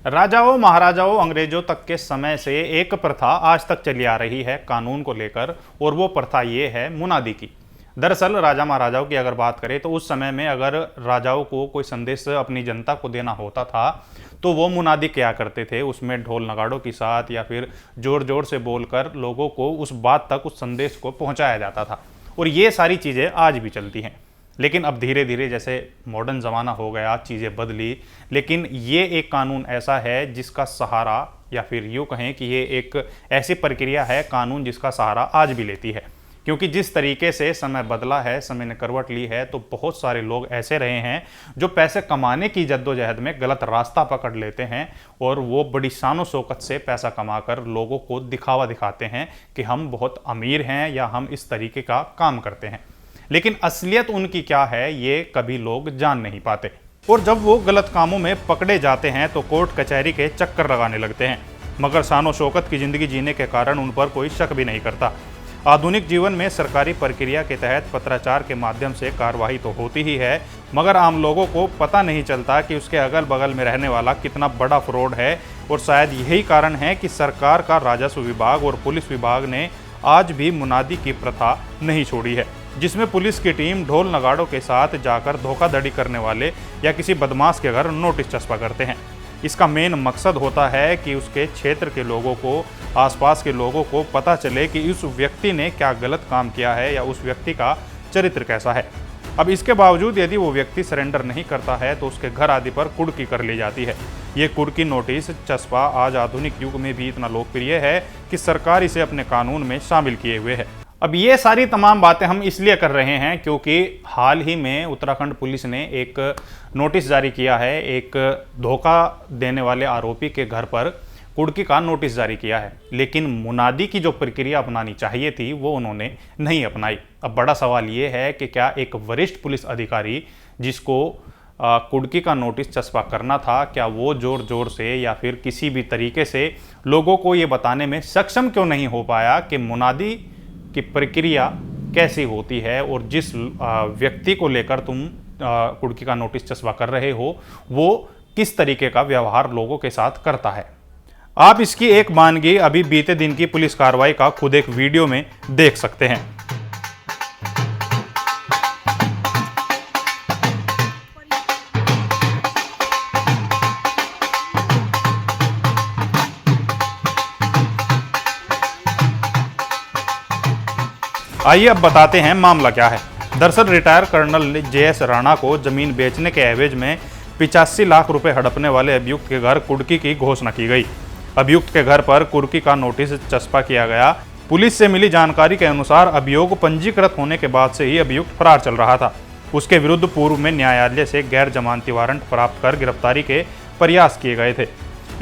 राजाओं, महाराजाओं, अंग्रेजों तक के समय से एक प्रथा आज तक चली आ रही है कानून को लेकर, और वो प्रथा ये है मुनादी की। दरअसल राजा महाराजाओं की अगर बात करें तो उस समय में अगर राजाओं को कोई संदेश अपनी जनता को देना होता था तो वो मुनादी किया करते थे। उसमें ढोल नगाड़ों के साथ या फिर जोर जोर से बोलकर लोगों को उस बात तक, उस संदेश को पहुंचाया जाता था। और ये सारी चीज़ें आज भी चलती हैं। लेकिन अब धीरे धीरे जैसे मॉडर्न ज़माना हो गया, चीज़ें बदली, लेकिन ये एक कानून ऐसा है जिसका सहारा, या फिर यूँ कहें कि ये एक ऐसी प्रक्रिया है कानून जिसका सहारा आज भी लेती है। क्योंकि जिस तरीके से समय बदला है, समय ने करवट ली है, तो बहुत सारे लोग ऐसे रहे हैं जो पैसे कमाने की जद्दोजहद में गलत रास्ता पकड़ लेते हैं और वो बड़ी शानो शौकत से पैसा कमाकर लोगों को दिखावा दिखाते हैं कि हम बहुत अमीर हैं या हम इस तरीके का काम करते हैं। लेकिन असलियत उनकी क्या है ये कभी लोग जान नहीं पाते। और जब वो गलत कामों में पकड़े जाते हैं तो कोर्ट कचहरी के चक्कर लगाने लगते हैं, मगर शानो शौकत की जिंदगी जीने के कारण उन पर कोई शक भी नहीं करता। आधुनिक जीवन में सरकारी प्रक्रिया के तहत पत्राचार के माध्यम से कार्रवाई तो होती ही है, मगर आम लोगों को पता नहीं चलता कि उसके अगल बगल में रहने वाला कितना बड़ा फ्रॉड है। और शायद यही कारण है कि सरकार का राजस्व विभाग और पुलिस विभाग ने आज भी मुनादी की प्रथा नहीं छोड़ी है, जिसमें पुलिस की टीम ढोल नगाड़ों के साथ जाकर धोखाधड़ी करने वाले या किसी बदमाश के घर नोटिस चस्पा करते हैं। इसका मेन मकसद होता है कि उसके क्षेत्र के लोगों को, आसपास के लोगों को पता चले कि उस व्यक्ति ने क्या गलत काम किया है या उस व्यक्ति का चरित्र कैसा है। अब इसके बावजूद यदि वो व्यक्ति सरेंडर नहीं करता है तो उसके घर आदि पर कुड़की कर ली जाती है। ये कुड़की नोटिस चस्पा आज आधुनिक युग में भी इतना लोकप्रिय है कि सरकार इसे अपने कानून में शामिल किए हुए है। अब ये सारी तमाम बातें हम इसलिए कर रहे हैं क्योंकि हाल ही में उत्तराखंड पुलिस ने एक नोटिस जारी किया है। एक धोखा देने वाले आरोपी के घर पर कुड़की का नोटिस जारी किया है, लेकिन मुनादी की जो प्रक्रिया अपनानी चाहिए थी वो उन्होंने नहीं अपनाई। अब बड़ा सवाल ये है कि क्या एक वरिष्ठ पुलिस अधिकारी जिसको कुड़की का नोटिस चस्पा करना था, क्या वो जोर जोर से या फिर किसी भी तरीके से लोगों को ये बताने में सक्षम क्यों नहीं हो पाया कि मुनादी की प्रक्रिया कैसी होती है और जिस व्यक्ति को लेकर तुम कुड़की का नोटिस चस्पा कर रहे हो वो किस तरीके का व्यवहार लोगों के साथ करता है। आप इसकी एक मानगी अभी बीते दिन की पुलिस कार्रवाई का खुद एक वीडियो में देख सकते हैं। आइए अब बताते हैं मामला क्या है। दरअसल रिटायर कर्नल JS राणा को जमीन बेचने के एवज में 85 लाख रुपए हड़पने वाले अभियुक्त के घर कुड़की की घोषणा की गई। अभियुक्त के घर पर कुड़की का नोटिस चस्पा किया गया। पुलिस से मिली जानकारी के अनुसार अभियोग पंजीकृत होने के बाद से ही अभियुक्त फरार चल रहा था। उसके विरुद्ध पूर्व में न्यायालय से गैर जमानती वारंट प्राप्त कर गिरफ्तारी के प्रयास किए गए थे।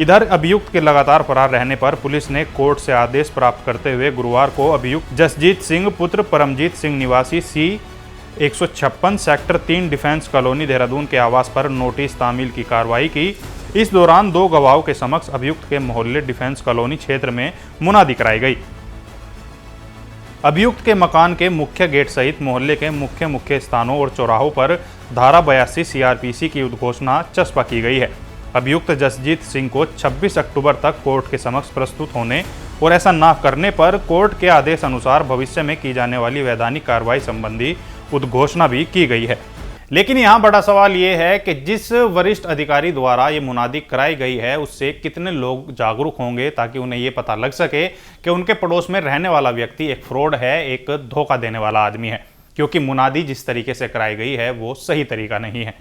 इधर अभियुक्त के लगातार फरार रहने पर पुलिस ने कोर्ट से आदेश प्राप्त करते हुए गुरुवार को अभियुक्त जसजीत सिंह पुत्र परमजीत सिंह निवासी C-156 sector 3 defence colony Dehradun के आवास पर नोटिस तामील की कार्रवाई की। इस दौरान 2 गवाहों के समक्ष अभियुक्त के मोहल्ले डिफेंस कॉलोनी क्षेत्र में मुनादी कराई गई। अभियुक्त के मकान के मुख्य गेट सहित मोहल्ले के मुख्य स्थानों और चौराहों पर धारा 82 CRPC की उद्घोषणा चस्पा की गई है। अभियुक्त जसजीत सिंह को 26 अक्टूबर तक कोर्ट के समक्ष प्रस्तुत होने और ऐसा न करने पर कोर्ट के आदेश अनुसार भविष्य में की जाने वाली वैधानिक कार्रवाई संबंधी उद्घोषणा भी की गई है। लेकिन यहाँ बड़ा सवाल ये है कि जिस वरिष्ठ अधिकारी द्वारा ये मुनादी कराई गई है उससे कितने लोग जागरूक होंगे ताकि उन्हें ये पता लग सके कि उनके पड़ोस में रहने वाला व्यक्ति एक फ्रॉड है, एक धोखा देने वाला आदमी है, क्योंकि मुनादी जिस तरीके से कराई गई है वो सही तरीका नहीं है।